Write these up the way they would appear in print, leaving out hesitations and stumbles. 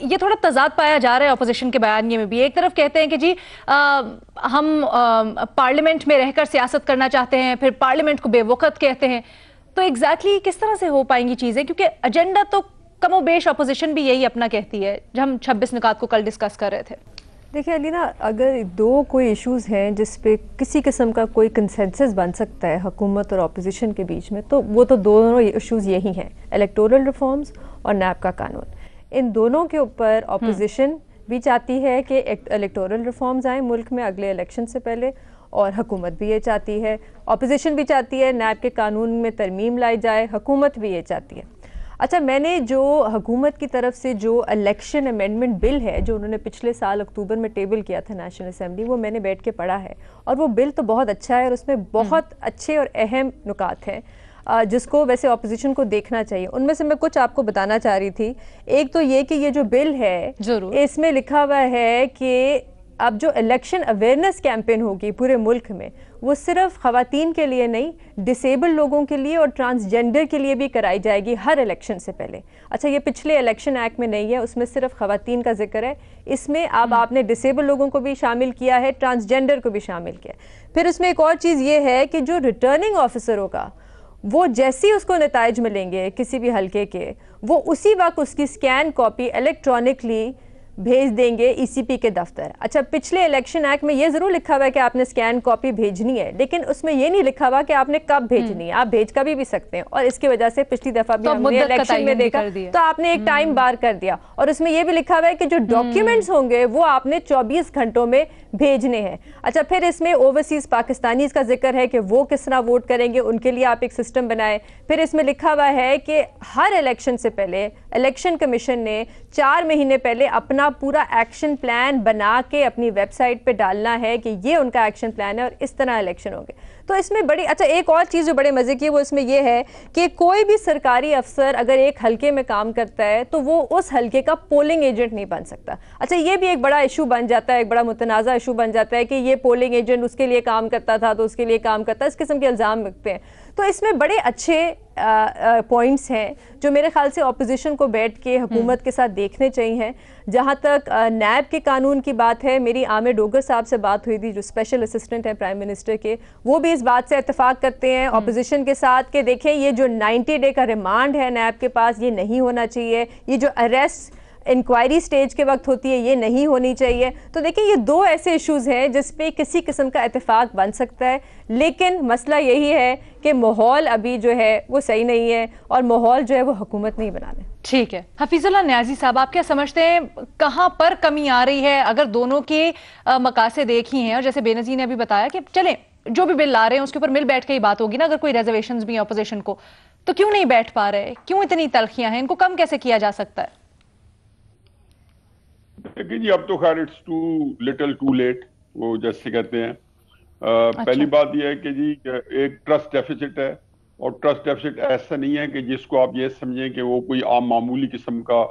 یہ تھوڑا تضاد پایا جا رہا ہے اپوزیشن کے بیانیے میں بھی. ایک طرف کہتے ہیں کہ جی ہم پارلیمنٹ میں رہ کر سیاست کرنا چاہتے ہیں, پھر پارلیمنٹ کو بے وقت کہتے ہیں. تو ایگزیکٹلی کس طرح سے ہو پائیں گی چیزیں, کیونکہ ایجنڈا تو کم و بیش اپوزیشن بھی یہی اپنا کہتی ہے, جب ہم 26 نکات کو کل ڈسکس کر رہے تھے. دیکھیں علینا, اگر دو کوئی ایشوز ہیں جس پہ کسی قسم کا کوئی کنسنسس بن سکتا ہے حکومت اور اپوزیشن کے بیچ میں, تو وہ تو دونوں ایشوز یہی ہیں, الیکٹورل ریفارمز اور نیب کا قانون. ان دونوں کے اوپر اپوزیشن بھی چاہتی ہے کہ الیکٹورل ریفارمز آئیں ملک میں اگلے الیکشن سے پہلے, اور حکومت بھی یہ چاہتی ہے, اپوزیشن بھی چاہتی ہے نیب کے قانون میں ترمیم لائی جائے, حکومت بھی یہ چاہتی ہے. اچھا, میں نے جو حکومت کی طرف سے جو الیکشن امینڈمنٹ بل ہے جو انہوں نے پچھلے سال اکتوبر میں ٹیبل کیا تھا نیشنل اسمبلی, وہ میں نے بیٹھ کے پڑھا ہے, اور وہ بل تو بہت اچھا ہے, اور اس میں بہت اچھے اور اہم نکات ہیں جس کو ویسے اپوزیشن کو دیکھنا چاہیے. ان میں سے میں کچھ آپ کو بتانا چاہ رہی تھی. ایک تو یہ کہ یہ جو بل ہے اس میں لکھا ہوا ہے کہ اب جو الیکشن اویئرنیس کیمپین ہوگی پورے ملک میں, وہ صرف خواتین کے لیے نہیں, ڈسیبل لوگوں کے لیے اور ٹرانسجینڈر کے لیے بھی کرائی جائے گی ہر الیکشن سے پہلے. اچھا, یہ پچھلے الیکشن ایکٹ میں نہیں ہے, اس میں صرف خواتین کا ذکر ہے. اس میں اب آپ نے ڈسیبل لوگوں کو بھی شامل کیا ہے, ٹرانسجینڈر کو بھی شامل کیا ہے. پھر اس میں ایک اور چیز یہ ہے کہ جو ریٹرننگ آفیسر ہوگا وہ جیسی اس کو نتائج ملیں گے کسی بھی حلقے کے, وہ اسی وقت اس کی سکین کاپی الیکٹرانکلی بھیج دیں گے ای سی پی کے دفتر. اچھا, پچھلے الیکشن ایکٹ میں یہ ضرور لکھا ہوا ہے کہ آپ نے سکین کاپی بھیجنی ہے, لیکن اس میں یہ نہیں لکھا ہوا کہ آپ نے کب بھیجنی ہے. آپ بھیج کبھی بھی سکتے ہیں, اور اس کی وجہ سے پچھلی دفعہ بھی ہم نے الیکشن میں دیکھا تو آپ نے ایک ٹائم بار کر دیا, اور اس میں یہ بھی لکھا ہوا ہے کہ جو ڈاکیومنٹس ہوں گے وہ آپ نے 24 گھنٹوں میں بھیجنے ہیں. اچھا, پھر اس میں اوورسیز پاکستانیز کا ذکر ہے کہ وہ کس طرح ووٹ کریں گے, ان کے لیے آپ ایک سسٹم بنائیں. پھر اس میں لکھا ہوا ہے کہ ہر الیکشن سے پہلے الیکشن کمیشن نے 4 مہینے پہلے اپنا پورا ایکشن پلان بنا کے اپنی ویب سائٹ پہ ڈالنا ہے کہ یہ ان کا ایکشن پلان ہے اور اس طرح الیکشن ہوں گے. تو اس میں بڑی اچھا ایک اور چیز جو بڑے مزے کی ہے وہ اس میں یہ ہے کہ کوئی بھی سرکاری افسر اگر ایک حلقے میں کام کرتا ہے تو وہ اس حلقے کا پولنگ ایجنٹ نہیں بن سکتا. اچھا, یہ بھی ایک بڑا ایشو بن جاتا ہے, ایک بڑا متنازع ایشو بن جاتا ہے کہ یہ پولنگ ایجنٹ اس کے لیے کام کرتا تھا تو اس کے لیے کام کرتا ہے, اس قسم کے الزام لگتے ہیں. تو اس میں بڑے اچھے پوائنٹس ہیں جو میرے خیال سے اپوزیشن کو بیٹھ کے حکومت کے ساتھ دیکھنے چاہیے. جہاں تک نیب کے قانون کی بات ہے, میری عامر ڈوگر صاحب سے بات ہوئی تھی جو اسپیشل اسسٹنٹ ہیں پرائم منسٹر کے, وہ بھی اس بات سے اتفاق کرتے ہیں اپوزیشن کے ساتھ کہ دیکھیں یہ جو 90 ڈے کا ریمانڈ ہے نیب کے پاس یہ نہیں ہونا چاہیے, یہ جو اریسٹ انکوائری سٹیج کے وقت ہوتی ہے یہ نہیں ہونی چاہیے. تو دیکھیں یہ دو ایسے ایشوز ہیں جس پہ کسی قسم کا اتفاق بن سکتا ہے, لیکن مسئلہ یہی ہے کہ ماحول ابھی جو ہے وہ صحیح نہیں ہے, اور ماحول جو ہے وہ حکومت نہیں بنا رہے. ٹھیک ہے, حفیظ اللہ نیازی صاحب, آپ کیا سمجھتے ہیں کہاں پر کمی آ رہی ہے اگر دونوں کے مقاصد ایک ہی ہیں, اور جیسے بے نظیر نے ابھی بتایا کہ چلیں جو بھی بل لا رہے ہیں اس کے اوپر مل بیٹھ کے ہی بات ہوگی نا, اگر کوئی ریزرویشنز بھی ہیں اپوزیشن کو, تو کیوں نہیں بیٹھ پا رہے, کیوں اتنی تلخیاں ہیں, ان کو کم کیسے کیا جا سکتا ہے؟ دیکھیں جی, اب تو خیر it's too little too late, وہ جیسے کہتے ہیں. پہلی بات یہ ہے کہ جی ایک ٹرسٹ ڈیفیسٹ ہے, اور ٹرسٹ ڈیفیسٹ ایسا نہیں ہے کہ جس کو آپ یہ سمجھیں کہ وہ کوئی عام معمولی قسم کا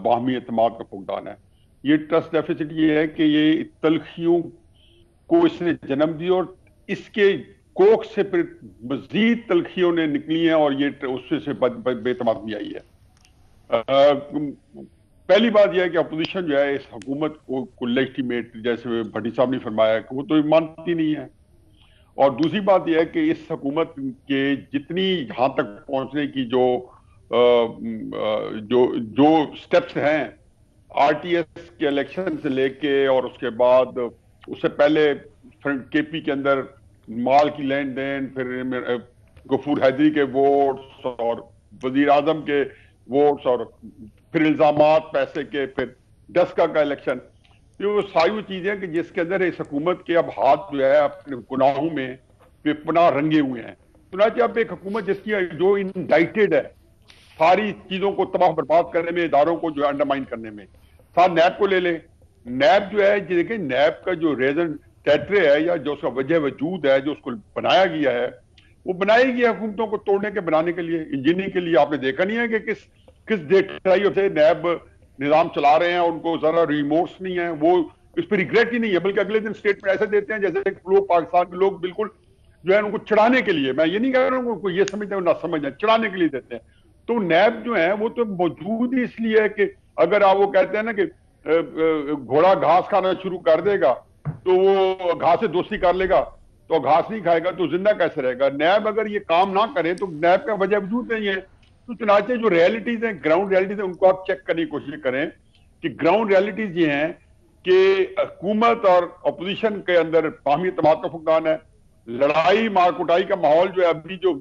باہمی اعتماد کا فقدان ہے. یہ ٹرسٹ ڈیفیسٹ یہ ہے کہ یہ تلخیوں کو اس نے جنم دی, اور اس کے کوکھ سے پھر مزید تلخیوں نے نکلی ہیں, اور یہ اس سے بے اعتمادی آئی ہے. پہلی بات یہ ہے کہ اپوزیشن جو ہے اس حکومت کو لیجٹیمیٹ, جیسے بھٹی صاحب نے فرمایا, کہ وہ تو مانتی نہیں ہے. اور دوسری بات یہ ہے کہ اس حکومت کے جتنی یہاں تک پہنچنے کی جو سٹیپس ہیں, آر ٹی ایس کے الیکشن سے لے کے, اور اس کے بعد اس سے پہلے کے پی کے اندر مال کی لین دین, پھر غفور حیدری کے ووٹس اور وزیر اعظم کے ووٹس, اور پھر الزامات پیسے کے, پھر ڈسکا کا الیکشن, یہ وہ ساری وہ چیزیں کہ جس کے اندر اس حکومت کے اب ہاتھ جو ہے اپنے گناہوں میں بے پناہ رنگے ہوئے ہیں. چنانچہ اب ایک حکومت جس کی جو انڈائٹیڈ ہے ساری چیزوں کو تباہ برباد کرنے میں, اداروں کو جو ہے انڈرمائن کرنے میں. ساتھ نیب کو لے لیں, نیب جو ہے دیکھیں نیب کا جو ریزن ٹیٹرے ہے یا جو اس کا وجہ وجود ہے, جو اس کو بنایا گیا ہے, وہ بنائی گئی حکومتوں کو توڑنے کے, بنانے کے لیے, انجینئرنگ کے لیے. آپ نے دیکھا نہیں ہے کہ کس ڈیٹائی سے نیب نظام چلا رہے ہیں, ان کو ذرا ریمورس نہیں ہے, وہ اس پہ ریگریٹ ہی نہیں ہے, بلکہ اگلے دن اسٹیٹمنٹ ایسے دیتے ہیں جیسے لوگ پاکستان کے لوگ بالکل جو ہے ان کو چڑھانے کے لیے, میں یہ نہیں کہہ رہا ہوں کو یہ سمجھتے ہیں نہ سمجھتے ہیں, چڑھانے کے لیے دیتے ہیں. تو نیب جو ہے وہ تو موجود ہی اس لیے ہے کہ اگر آپ وہ کہتے ہیں نا کہ گھوڑا گھاس کھانا شروع کر دے گا تو وہ گھاس سے دوستی کر لے گا تو گھاس نہیں کھائے گا تو زندہ کیسے رہے گا. نیب اگر یہ کام نہ کرے تو نیب کا وجہ وجود نہیں ہے. تو چنانچہ جو ریئلٹیز ہیں, گراؤنڈ ریئلٹیز ہیں, ان کو آپ چیک کرنے کی کوشش کریں کہ گراؤنڈ ریئلٹیز یہ ہیں کہ حکومت اور اپوزیشن کے اندر باہمی اعتماد کا فقدان ہے. لڑائی مار کٹائی کا ماحول جو ہے ابھی جو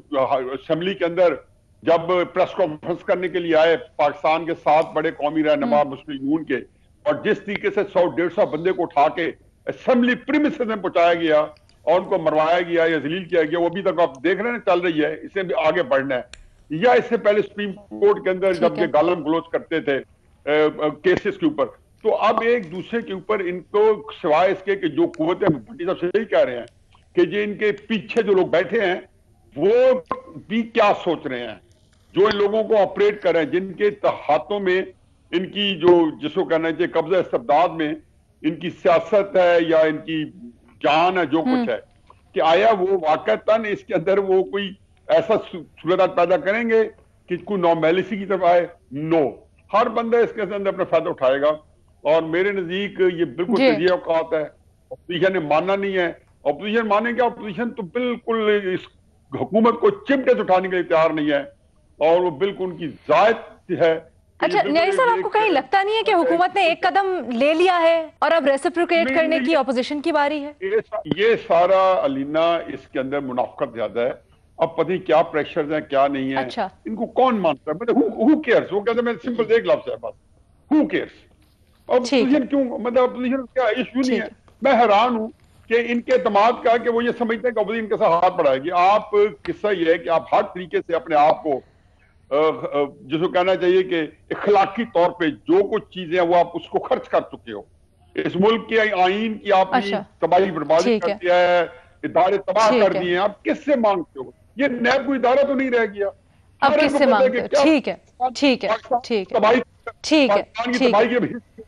اسمبلی کے اندر جب پریس کانفرنس کرنے کے لیے آئے پاکستان کے 7 بڑے قومی رہنما مسلم یون کے, اور جس طریقے سے 100-150 بندے کو اٹھا کے اسمبلی پریمیسز میں پہنچایا گیا اور ان کو مروایا گیا یا ذلیل کیا گیا, وہ ابھی تک آپ دیکھ رہے ہیں چل رہی ہے. اسے بھی آگے بڑھنا ہے. یا اس سے پہلے سپریم کورٹ کے اندر جب یہ گالم گلوچ کرتے تھے کیسز کے اوپر, تو اب ایک دوسرے کے اوپر ان کو سوائے اس کے کہ جو قوتیں بھٹی صاحب صحیح کہہ رہے ہیں کہ جو ان کے پیچھے جو لوگ بیٹھے ہیں وہ بھی کیا سوچ رہے ہیں, جو ان لوگوں کو آپریٹ کر رہے ہیں, جن کے ہاتھوں میں ان کی جو جس کو کہنا چاہیے قبضہ استبداد میں ان کی سیاست ہے یا ان کی جان ہے جو کچھ ہے, کہ آیا وہ واقعتاً اس کے اندر وہ کوئی ایسا صورت پیدا کریں گے کہ کوئی نارمیلسی کی طرف آئے؟ نو, ہر بندہ اس کے اندر اپنا فائدہ اٹھائے گا. اور میرے نزدیک یہ بالکل تجزیہ اوقات ہے. اپوزیشن نے ماننا نہیں ہے. اپوزیشن مانے گا, اپوزیشن تو بالکل اس حکومت کو چمٹے سے اٹھانے کے لیے تیار نہیں ہے اور وہ بالکل ان کی ذات ہے. اچھا نیاری صاحب, آپ کو کہیں لگتا نہیں ہے کہ حکومت نے ایک قدم لے لیا ہے اور اب ریسپروکیٹ کرنے کی اپوزیشن کی باری ہے؟ یہ سارا علینا اس کے اندر منافقت زیادہ ہے. اب پتہ نہیں کیا پریشرز ہیں کیا نہیں ہے. اچھا. ان کو کون مانتا ہے؟ مطلب who cares, وہ کہتے ہیں میں سمپل ایک لفظ ہے بس, who cares. اپوزیشن کیوں, مطلب اپوزیشن کا ایشو نہیں ہے. میں حیران ہوں کہ ان کے اعتماد کا کہ وہ یہ سمجھتے ہیں کہ اپوزیشن کے ساتھ ہاتھ بڑھائے گی. آپ قصہ یہ ہے کہ آپ ہر طریقے سے اپنے آپ کو جس کو کہنا چاہیے کہ اخلاقی طور پہ جو کچھ چیزیں ہیں وہ آپ اس کو خرچ کر چکے ہو. اس ملک کے آئین کی آپ نے تباہی بربادی کر دیا ہے, ادارے تباہ کر دیے ہیں. آپ کس سے مانگتے ہو؟ یہ نیب کوئی ادارہ تو نہیں رہ گیا. اب کس سے مانگتے ہو؟ ٹھیک ہے ٹھیک ہے ٹھیک ہے ٹھیک ہے تباہی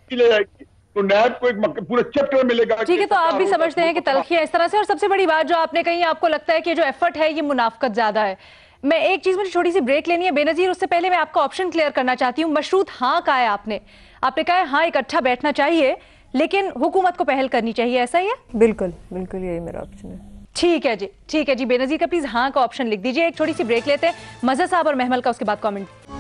کی لے جائے گی تو نیب کو ایک پورا چیپٹر ملے گا. ٹھیک ہے, تو آپ بھی سمجھتے ہیں کہ تلخیاں اس طرح سے. اور سب سے بڑی بات جو آپ نے کہی, آپ کو لگتا ہے کہ جو ایفرٹ ہے یہ منافقت زیادہ ہے. میں ایک چیز مجھے چھوٹی سی بریک لینی ہے بے نظیر, اس سے پہلے میں آپ کا آپشن کلیئر کرنا چاہتی ہوں. مشروط ہاں کہا ہے آپ نے کہا ہے ہاں اکٹھا بیٹھنا چاہیے لیکن حکومت کو پہل کرنی چاہیے, ایسا ہی ہے؟ بالکل بالکل یہی میرا آپشن ہے. ٹھیک ہے جی, ٹھیک ہے جی. بے نظیر کا پلیز ہاں کا آپشن لکھ دیجئے. ایک چھوٹی سی بریک لیتے ہیں, مظہر صاحب اور محمل کا اس کے بعد کامنٹ.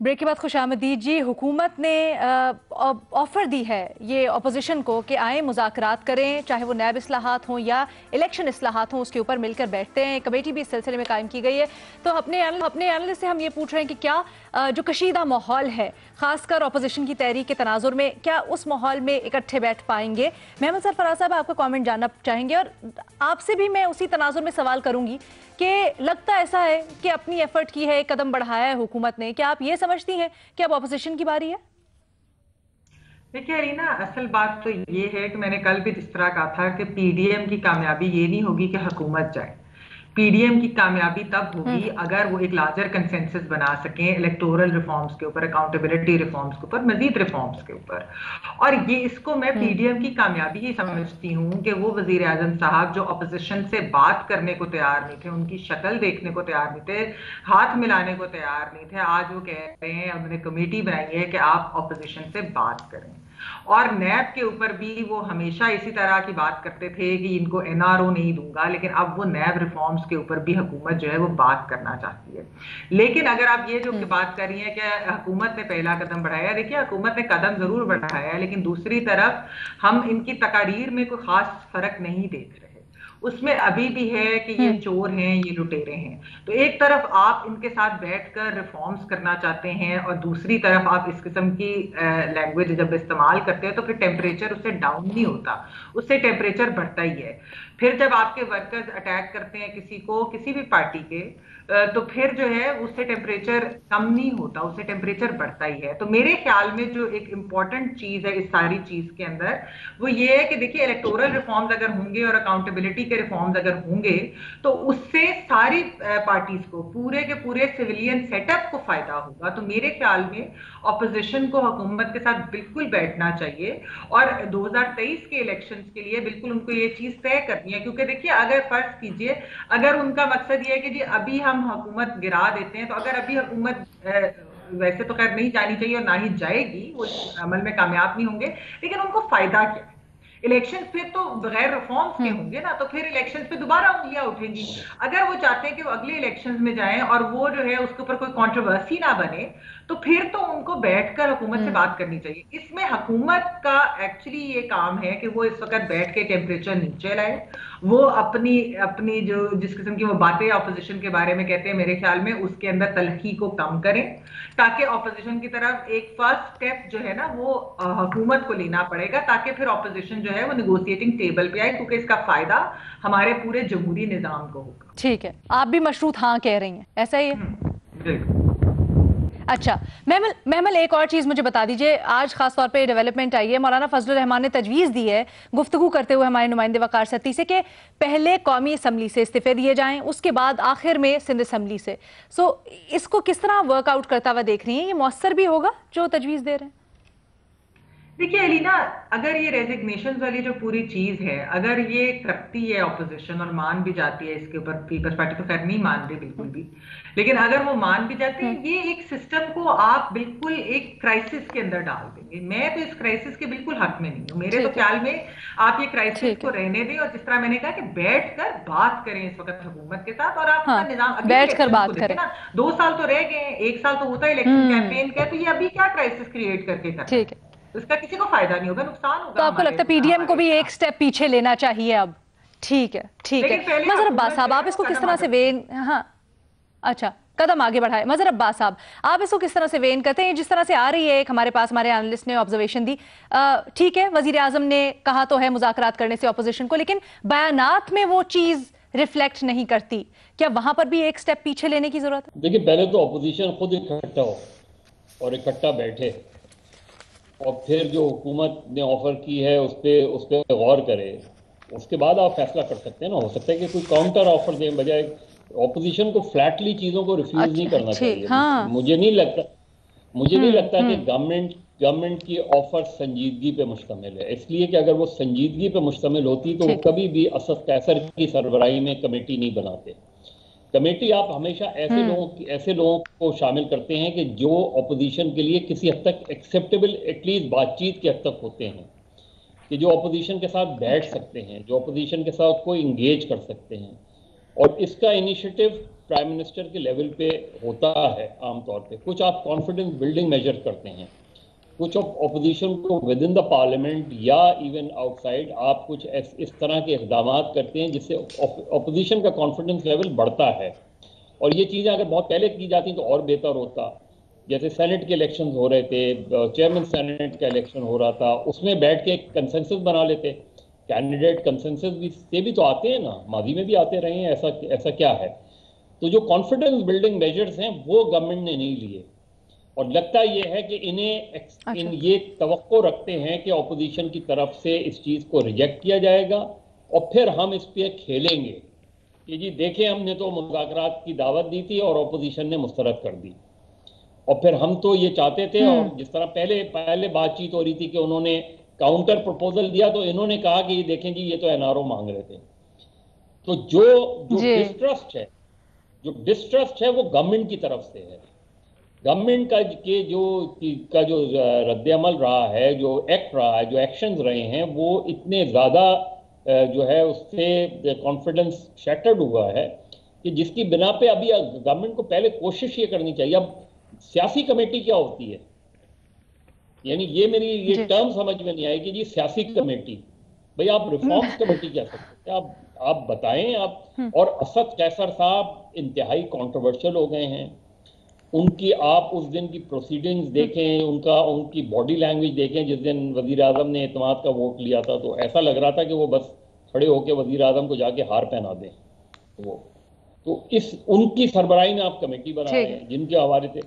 بریک کے بعد خوش آمدید جی. حکومت نے آفر دی ہے یہ اپوزیشن کو کہ آئیں مذاکرات کریں, چاہے وہ نیب اصلاحات ہوں یا الیکشن اصلاحات ہوں, اس کے اوپر مل کر بیٹھتے ہیں. کمیٹی بھی اس سلسلے میں قائم کی گئی ہے. تو اپنے اینالسٹ سے ہم یہ پوچھ رہے ہیں کہ کیا جو کشیدہ ماحول ہے خاص کر اپوزیشن کی تحریک کے تناظر میں, کیا اس ماحول میں اکٹھے بیٹھ پائیں گے؟ محمد سرفراز صاحب آپ کا کامنٹ جاننا چاہیں گے, اور آپ سے بھی میں اسی تناظر میں سوال کروں گی کہ لگتا ایسا ہے کہ اپنی ایفرٹ کی ہے, ایک قدم بڑھایا ہے حکومت نے, کیا آپ یہ سمجھتی ہیں کہ اب اپوزیشن کی باری ہے؟ دیکھیے ارینا, اصل بات تو یہ ہے کہ میں نے کل بھی جس طرح کہا تھا کہ پی ڈی ایم کی کامیابی یہ نہیں ہوگی کہ حکومت جائے. پی ڈی ایم کی کامیابی تب ہوگی اگر وہ ایک لارجر کنسنسس بنا سکیں الیکٹورل ریفارمز کے اوپر, اکاؤنٹیبلٹی ریفارمز کے اوپر, مزید ریفارمز کے اوپر. اور یہ اس کو میں پی ڈی ایم کی کامیابی ہی سمجھتی ہوں کہ وہ وزیر اعظم صاحب جو اپوزیشن سے بات کرنے کو تیار نہیں تھے, ان کی شکل دیکھنے کو تیار نہیں تھے, ہاتھ ملانے کو تیار نہیں تھے, آج وہ کہہ رہے ہیں, انہوں نے کمیٹی بنائی ہے کہ آپ اپوزیشن سے بات کریں. اور نیب کے اوپر بھی وہ ہمیشہ اسی طرح کی بات کرتے تھے کہ ان کو این آر او نہیں دوں گا, لیکن اب وہ نیب ریفارمز کے اوپر بھی حکومت جو ہے وہ بات کرنا چاہتی ہے. لیکن اگر آپ یہ جو بات کر رہی ہیں کہ حکومت نے پہلا قدم بڑھایا, دیکھیے حکومت نے قدم ضرور بڑھایا ہے لیکن دوسری طرف ہم ان کی تقاریر میں کوئی خاص فرق نہیں دیکھ رہے. اس میں ابھی بھی ہے کہ یہ چور ہیں, یہ لٹیرے ہیں. تو ایک طرف آپ ان کے ساتھ بیٹھ کر ریفارمز کرنا چاہتے ہیں اور دوسری طرف آپ اس قسم کی لینگویج جب استعمال کرتے ہیں تو پھر ٹیمپریچر اس سے ڈاؤن نہیں ہوتا, اس سے ٹیمپریچر بڑھتا ہی ہے. پھر جب آپ کے ورکرز اٹیک کرتے ہیں کسی کو, کسی بھی پارٹی کے, تو پھر جو ہے اس سے ٹیمپریچر کم نہیں ہوتا, اس سے ٹیمپریچر بڑھتا ہی ہے. تو میرے خیال میں جو ایک امپورٹنٹ چیز ہے اس ساری چیز کے اندر وہ یہ ہے کہ دیکھیے الیکٹورل ریفارمز اگر ہوں گے اور اکاؤنٹیبلٹی کے ریفارمز اگر ہوں گے تو اس سے ساری پارٹیز کو, پورے کے پورے سویلین سیٹ اپ کو فائدہ ہوگا. تو میرے خیال میں اپوزیشن کو حکومت کے ساتھ بالکل بیٹھنا چاہیے اور 2023 کے الیکشنز کے لیے بالکل ان کو یہ چیز طے کرنی ہے. کیونکہ دیکھیے اگر فرض کیجئے اگر ان کا مقصد یہ ہے کہ جی ابھی ہم ہم حکومت گرا دیتے ہیں. تو اگر ابھی حکومت ویسے تو خیر نہیں جانی چاہیے اور نہ ہی جائے گی, وہ عمل میں کامیاب نہیں ہوں گے, لیکن ان کو فائدہ کیا ہے؟ الیکشن پہ تو بغیر ریفارمز کے ہوں گے نا, تو پھر الیکشن پہ دوبارہ انگلیاں اٹھیں گی. اگر وہ چاہتے ہیں کہ وہ اگلے الیکشنز میں جائیں اور وہ جو ہے اس کے اوپر کوئی کنٹروورسی نہ بنے, تو پھر تو ان کو بیٹھ کر حکومت سے بات کرنی چاہیے. اس میں حکومت کا ایکچولی یہ کام ہے کہ وہ اس وقت بیٹھ کے ٹیمپریچر نیچے لائے, وہ اپنی جو جس قسم کی وہ باتیں اپوزیشن کے بارے میں کہتے ہیں, میرے خیال میں اس کے اندر تلخی کو کم کریں, تاکہ اپوزیشن کی طرف ایک فرسٹ سٹیپ جو ہے نا وہ حکومت کو لینا پڑے گا, تاکہ پھر اپوزیشن جو ہے وہ نیگوشیٹنگ ٹیبل پہ آئے, کیونکہ اس کا فائدہ ہمارے پورے جمہوری نظام کو ہوگا. ٹھیک ہے, آپ بھی مشروط ہاں کہہ رہی ہیں, ایسا ہی ہے؟ بالکل. اچھا محمل, ایک اور چیز مجھے بتا دیجئے, آج خاص طور پہ ڈیولپمنٹ آئی ہے, مولانا فضل الرحمان نے تجویز دی ہے گفتگو کرتے ہوئے ہمارے نمائندے وقار ستی سے کہ پہلے قومی اسمبلی سے استعفے دیے جائیں, اس کے بعد آخر میں سندھ اسمبلی سے. سو اس کو کس طرح ورک آؤٹ کرتا ہوا دیکھ رہی ہیں؟ یہ مؤثر بھی ہوگا جو تجویز دے رہے ہیں؟ دیکھیے علینا, اگر یہ ریزگنیشن والی جو پوری چیز ہے, اگر یہ کرتی ہے اپوزیشن اور مان بھی جاتی ہے, اس کے اوپر پیپلز پارٹی تو خیر نہیں مان رہی بالکل بھی, لیکن اگر وہ مان بھی جاتے ہیں, یہ ایک سسٹم کو آپ بالکل ایک کرائسس کے اندر ڈال دیں گے. میں تو اس کرائسس کے بالکل حق میں نہیں ہوں. میرے تو خیال میں آپ یہ کرائسس کو رہنے دیں, اور جس طرح میں نے کہا کہ بیٹھ کر بات کریں اس وقت حکومت کے ساتھ, اور آپ کا نظام بیٹھ کر بات کریں نا. 2 سال تو رہ گئے ہیں, 1 سال تو ہوتا ہے الیکشن کیمپین کا, تو یہ ابھی کیا کرائسس کریٹ کر کے کرنا؟ ٹھیک ہے, اس کا کسی کو فائدہ نہیں ہوگا, نقصان ہوگا. تو آپ کو لگتا ہے پی ڈی ایم کو بھی ایک سٹیپ پیچھے لینا چاہیے اب؟ ٹھیک ہے ٹھیک ہے. مظہر عباس صاحب, آپ اس کو کس طرح سے اچھا قدم آگے بڑھائے. مظہر عباس صاحب, آپ اس کو کس طرح سے وین کرتے ہیں؟ جس طرح سے آ رہی ہے, ایک ہمارے پاس ہمارے انالسٹ نے آبزرویشن دی, ٹھیک ہے وزیر اعظم نے کہا تو ہے مذاکرات کرنے سے اپوزیشن کو, لیکن بیانات میں وہ چیز ریفلیکٹ نہیں کرتی. کیا وہاں پر بھی ایک سٹیپ پیچھے لینے کی ضرورت ہے؟ دیکھیں, پہلے تو اپوزیشن خود اکٹھا ہو اور اکٹھا بیٹھے, اور پھر جو حکومت نے آفر کی ہے اس پہ غور کرے, اس کے بعد آپ فیصلہ کر سکتے ہیں نا. ہو سکتا ہے کہ کوئی کاؤنٹر آفر دیں, بجائے اپوزیشن کو فلیٹلی چیزوں کو ریفیوز نہیں کرنا چاہیے. مجھے نہیں لگتا کہ گورنمنٹ کی آفر سنجیدگی پہ مشتمل ہے, اس لیے کہ اگر وہ سنجیدگی پہ مشتمل ہوتی تو وہ کبھی بھی اسد قیصر کی سربراہی میں کمیٹی نہیں بناتے. کمیٹی آپ ہمیشہ ایسے لوگوں کو شامل کرتے ہیں کہ جو اپوزیشن کے لیے کسی حد تک ایکسیپٹیبل ایٹ لیسٹ بات چیت کے حد تک ہوتے ہیں, کہ جو اپوزیشن کے ساتھ بیٹھ سکتے ہیں, جو اپوزیشن کے ساتھ کوئی انگیج کر سکتے ہیں. اور اس کا انیشیٹو پرائم منسٹر کے لیول پہ ہوتا ہے عام طور پہ. کچھ آپ کانفیڈنس بلڈنگ میجر کرتے ہیں, کچھ اپوزیشن کو ود ان دا پارلیمنٹ یا ایون آؤٹ سائڈ آپ کچھ اس طرح کے اقدامات کرتے ہیں جس سے اپوزیشن کا کانفیڈنس لیول بڑھتا ہے. اور یہ چیزیں اگر بہت پہلے کی جاتی تو اور بہتر ہوتا. جیسے سینٹ کے الیکشنز ہو رہے تھے, چیئرمین سینٹ کا الیکشن ہو رہا تھا, اس میں بیٹھ کے ایک کنسنسس بنا لیتے. کینڈیڈیٹ کنسنسس بھی تو آتے ہیں نا, ماضی میں بھی آتے رہے ہیں, ایسا کیا ہے. تو جو کانفیڈنس بلڈنگ میجرز ہیں وہ گورنمنٹ نے نہیں لیے, اور لگتا یہ ہے کہ انہیں یہ توقع رکھتے ہیں کہ اپوزیشن کی طرف سے اس چیز کو ریجیکٹ کیا جائے گا, اور پھر ہم اس پہ کھیلیں گے کہ جی دیکھیں ہم نے تو مذاکرات کی دعوت دی تھی اور اپوزیشن نے مسترد کر دی, اور پھر ہم تو یہ چاہتے تھے. اور جس طرح پہلے بات چیت ہو رہی تھی کہ انہوں نے کاؤنٹر پروپوزل دیا, تو انہوں نے کہا کہ یہ دیکھیں جی یہ تو این آر او مانگ رہے تھے. تو جو ڈسٹرسٹ ہے وہ گورنمنٹ کی طرف سے ہے. گورنمنٹ کا جو رد عمل رہا ہے, جو ایکٹ رہا ہے, جو ایکشنز رہے ہیں, وہ اتنے زیادہ جو ہے اس سے کانفیڈنس شیٹرڈ ہوا ہے کہ جس کی بنا پہ ابھی گورنمنٹ کو پہلے کوشش یہ کرنی چاہیے. اب سیاسی کمیٹی کیا ہوتی ہے, یعنی یہ میری یہ ٹرم سمجھ میں نہیں آئی کہ جی سیاسی کمیٹی, بھئی آپ ریفارمز کمیٹی کہہ سکتے ہیں, آپ بتائیں آپ. اور اسد قیصر صاحب انتہائی کنٹروورشل ہو گئے ہیں, ان کی آپ اس دن کی پروسیڈنگز دیکھیں, ان کی باڈی لینگویج دیکھیں. جس دن وزیر اعظم نے اعتماد کا ووٹ لیا تھا تو ایسا لگ رہا تھا کہ وہ بس کھڑے ہو کے وزیر اعظم کو جا کے ہار پہنا دیں. تو ان کی سربراہی میں آپ کمیٹی بنا رہے ہیں جن کے حوالے سے.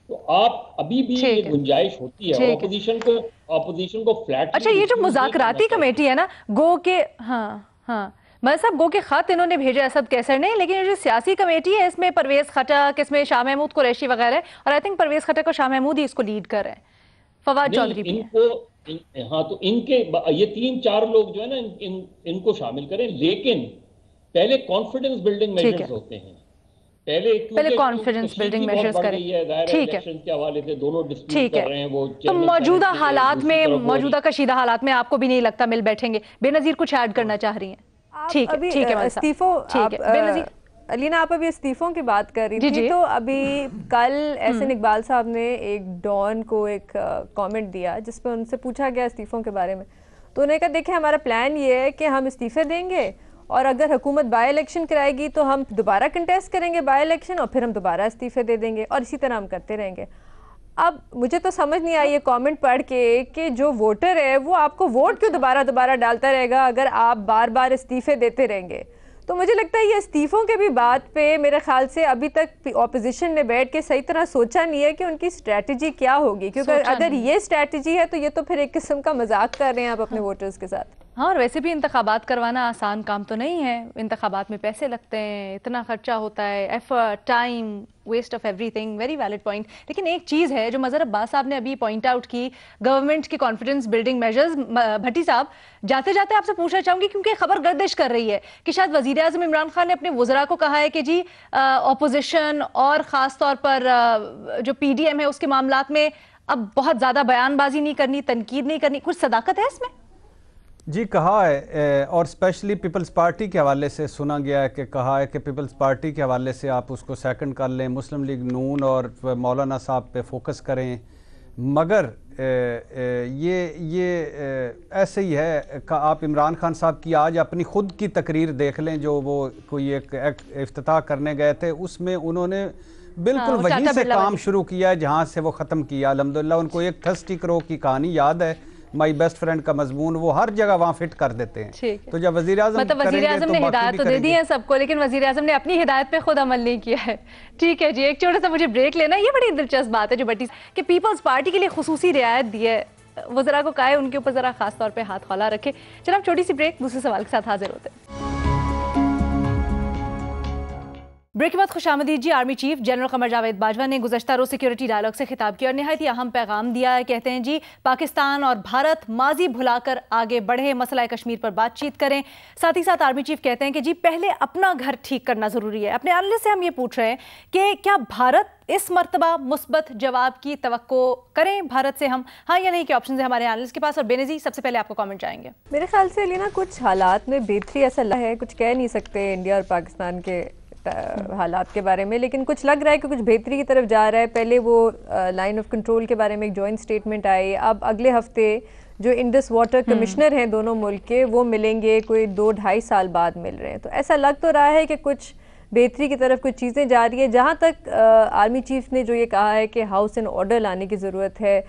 تو آپ ابھی بھی یہ گنجائش ہوتی ہے, اور اپوزیشن کو فلیٹ. اچھا, یہ جو مذاکراتی کمیٹی ہے نا, گو کے مطلب صاحب گو کے خط انہوں نے بھیجے اسد قیصر نے, لیکن یہ جو سیاسی کمیٹی ہے اس میں پرویز خٹک, اس میں شاہ محمود قریشی وغیرہ, اور آئی تھنک پرویز خٹک اور شاہ محمود ہی اس کو لیڈ کر رہے ہیں, فواد چودھری بھی ہیں. ہاں, تو ان کے یہ 3-4 لوگ جو ہے نا ان کو شامل کریں, لیکن پہلے کانفیڈنس بلڈنگ میجرز ہوتے ہیں پہلے کانفیڈنس بلڈنگ میجرز کریں. ٹھیک ہے, کے حوالے سے دونوں ڈسپیوٹ کر رہے ہیں وہ. تو موجودہ حالات میں, موجودہ کشیدہ حالات میں آپ کو بھی نہیں لگتا مل بیٹھیں گے؟ بے نظیر کچھ ایڈ کرنا چاہ رہی ہیں؟ ٹھیک ہے استعفوں, علینا آپ ابھی استعفوں کی بات کر رہی تھی, تو ابھی کل احسن اقبال صاحب نے ایک ڈان کو ایک کامنٹ دیا جس پہ ان سے پوچھا گیا استعفوں کے بارے میں, تو انہوں نے کہا دیکھیں ہمارا پلان یہ ہے کہ ہم استعفے دیں گے اور اگر حکومت بائی الیکشن کرائے گی تو ہم دوبارہ کنٹیسٹ کریں گے بائی الیکشن اور پھر ہم دوبارہ استعفے دے دیں گے اور اسی طرح ہم کرتے رہیں گے. اب مجھے تو سمجھ نہیں آئی یہ کامنٹ پڑھ کے کہ جو ووٹر ہے وہ آپ کو ووٹ کیوں دوبارہ ڈالتا رہے گا اگر آپ بار بار استعفے دیتے رہیں گے. تو مجھے لگتا ہے یہ استعفوں کے بھی بات پہ میرے خیال سے ابھی تک اپوزیشن نے بیٹھ کے صحیح طرح سوچا نہیں ہے کہ ان کی اسٹریٹجی کیا ہوگی, کیونکہ اگر یہ اسٹریٹجی ہے تو یہ تو پھر ایک قسم کا مذاق کر رہے ہیں آپ اپنے ووٹرز کے ساتھ. ہاں, اور ویسے بھی انتخابات کروانا آسان کام تو نہیں ہے, انتخابات میں پیسے لگتے ہیں, اتنا خرچہ ہوتا ہے, effort, time, waste of everything. Very valid point. لیکن ایک چیز ہے جو مظہر عباس صاحب نے ابھی پوائنٹ آؤٹ کی, گورنمنٹ کی کانفیڈنس بلڈنگ میجرز. بھٹی صاحب, جاتے جاتے آپ سے پوچھنا چاہوں گی کیونکہ خبر گردش کر رہی ہے کہ شاید وزیر اعظم عمران خان نے اپنے وزراء کو کہا ہے کہ جی اپوزیشن اور خاص طور پر جو پی ڈی ایم ہے اس کے معاملات میں اب بہت زیادہ بیان بازی نہیں کرنی, تنقید نہیں کرنی. کچھ صداقت ہے اس میں؟ جی کہا ہے, اور اسپیشلی پیپلز پارٹی کے حوالے سے سنا گیا ہے کہ کہا ہے کہ پیپلز پارٹی کے حوالے سے آپ اس کو سیکنڈ کر لیں, مسلم لیگ نون اور مولانا صاحب پہ فوکس کریں. مگر یہ ایسے ہی ہے کہ آپ عمران خان صاحب کی آج اپنی خود کی تقریر دیکھ لیں جو وہ کوئی ایک افتتاح کرنے گئے تھے, اس میں انہوں نے بالکل وہیں سے کام شروع کیا ہے جہاں سے وہ ختم کیا. الحمدللہ ان کو ایک تھرسٹی کرو کی کہانی یاد ہے, مائی بیسٹ فرینڈ کا مضمون, وہ ہر جگہ وہاں فٹ کر دیتے ہیں. تو جب وزیر اعظم وزیر اعظم نے ہدایت تو دے دی ہے سب کو, لیکن وزیر اعظم نے اپنی ہدایت پہ خود عمل نہیں کیا ہے. ٹھیک ہے جی, ایک چھوٹا سا مجھے بریک لینا. یہ بڑی دلچسپ بات ہے جو بٹی کہ پیپلز پارٹی کے لیے خصوصی رعایت دی ہے, وزراء کو کہا ہے ان کے اوپر ذرا خاص طور پہ ہاتھ کھولا رکھے. چلو ہم چھوٹی سی بریک, دوسرے سوال کے ساتھ حاضر ہوتے ہیں. بریک کے بعد خوش آمدید جی. Army chief general Qamar Javed Bajwa نے گزشتہ روز سیکیورٹی ڈائیلاگ سے خطاب کیا اور نہایت ہی اہم پیغام دیا ہے. کہتے ہیں جی پاکستان اور بھارت ماضی بھلا کر آگے بڑھے, مسئلہ کشمیر پر بات چیت کریں. ساتھ ہی ساتھ آرمی چیف کہتے ہیں کہ جی پہلے اپنا گھر ٹھیک کرنا ضروری ہے. اپنے انالسٹ سے ہم یہ پوچھ رہے ہیں کہ کیا بھارت اس مرتبہ مثبت جواب کی توقع کریں بھارت سے ہم, ہاں یا نہیں؟ کے آپشنز ہیں ہمارے انالسٹ کے پاس. اور بے نظیر سب سے پہلے آپ کو کامنٹ جائیں گے. میرے خیال سے لینا کچھ حالات میں بہتری ایسا ہے, کچھ کہہ نہیں سکتے انڈیا اور پاکستان کے حالات کے بارے میں, لیکن کچھ لگ رہا ہے کہ کچھ بہتری کی طرف جا رہا ہے. پہلے وہ لائن آف کنٹرول کے بارے میں ایک جوائنٹ سٹیٹمنٹ آئی, اب اگلے ہفتے جو انڈس واٹر کمشنر ہیں دونوں ملک کے وہ ملیں گے, کوئی 2-2.5 سال بعد مل رہے ہیں. تو ایسا لگ تو رہا ہے کہ کچھ بہتری کی طرف کچھ چیزیں جا رہی ہے. جہاں تک آرمی چیف نے جو یہ کہا ہے کہ ہاؤس اینڈ آرڈر لانے کی ضرورت ہے,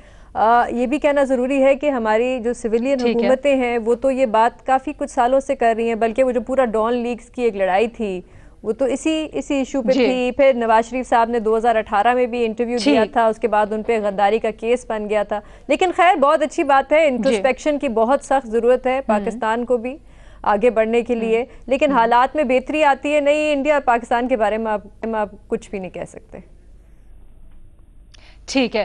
یہ بھی کہنا ضروری ہے کہ ہماری جو سویلین حکومتیں ہیں وہ تو یہ بات کافی کچھ سالوں سے کر رہی ہیں, بلکہ وہ جو پورا ڈان لیگز کی ایک لڑائی تھی وہ تو اسی ایشو پہ تھی. پھر نواز شریف صاحب نے 2018 میں بھی انٹرویو دیا تھا, اس کے بعد ان پہ غداری کا کیس بن گیا تھا. لیکن خیر بہت اچھی بات ہے, انٹروسپیکشن کی بہت سخت ضرورت ہے پاکستان کو بھی آگے بڑھنے کے لیے, لیکن حالات میں بہتری آتی ہے نہیں. انڈیا اور پاکستان کے بارے میں آپ کچھ بھی نہیں کہہ سکتے. ٹھیک ہے,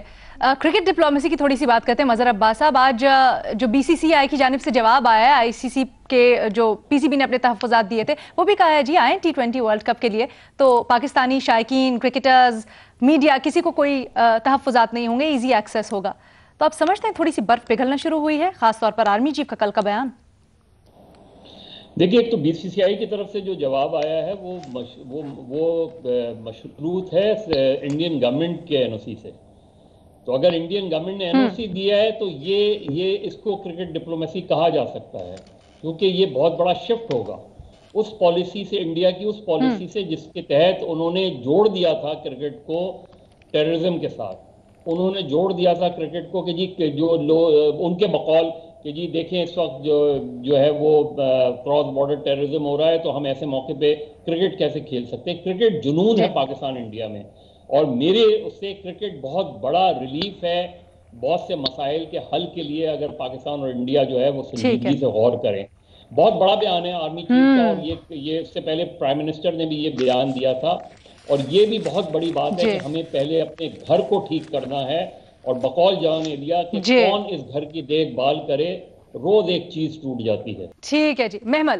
کرکٹ ڈپلومیسی کی تھوڑی سی بات کرتے ہیں. مظہر عباس صاحب, آج جو بی سی سی آئی کی جانب سے جواب آیا ہے, آئی سی سی کے جو پی سی بی نے اپنے تحفظات دیے تھے وہ بھی کہا ہے جی آئیں T20 ورلڈ کپ کے لیے, تو پاکستانی شائقین, کرکٹرز, میڈیا کسی کو کوئی تحفظات نہیں ہوں گے, ایزی ایکسیس ہوگا. تو آپ سمجھتے ہیں تھوڑی سی برف پگھلنا شروع ہوئی ہے, خاص طور پر آرمی چیف کا کل کا بیان؟ دیکھیے, ایک تو بی سی سی آئی کی طرف سے جو جواب آیا ہے وہ مشروط ہے انڈین گورنمنٹ کے این او سی سے. تو اگر انڈین گورنمنٹ نے این او سی دیا ہے تو یہ اس کو کرکٹ ڈپلومیسی کہا جا سکتا ہے, کیونکہ یہ بہت بڑا شفٹ ہوگا اس پالیسی سے, انڈیا کی اس پالیسی سے جس کے تحت انہوں نے جوڑ دیا تھا کرکٹ کو ٹیررزم کے ساتھ. انہوں نے جوڑ دیا تھا کرکٹ کو کہ جی جو ان کے بقول کہ جی دیکھیں اس وقت جو ہے وہ کراس بارڈر ٹیررزم ہو رہا ہے, تو ہم ایسے موقع پہ کرکٹ کیسے کھیل سکتے ہیں. کرکٹ جنون ہے پاکستان انڈیا میں, اور میرے اس سے کرکٹ بہت بڑا ریلیف ہے بہت سے مسائل کے حل کے لیے, اگر پاکستان اور انڈیا جو ہے وہ سنجیدگی سے غور کریں. بہت بڑا بیان ہے آرمی چیف کا, اور یہ اس سے پہلے پرائم منسٹر نے بھی یہ بیان دیا تھا, اور یہ بھی بہت بڑی بات ہے کہ ہمیں پہلے اپنے گھر کو ٹھیک کرنا ہے. اور بقول جان ایلیا کہ کون اس گھر کی دیکھ بھال کرے, روز ایک چیز ٹوٹ جاتی ہے. ٹھیک ہے جی. محمل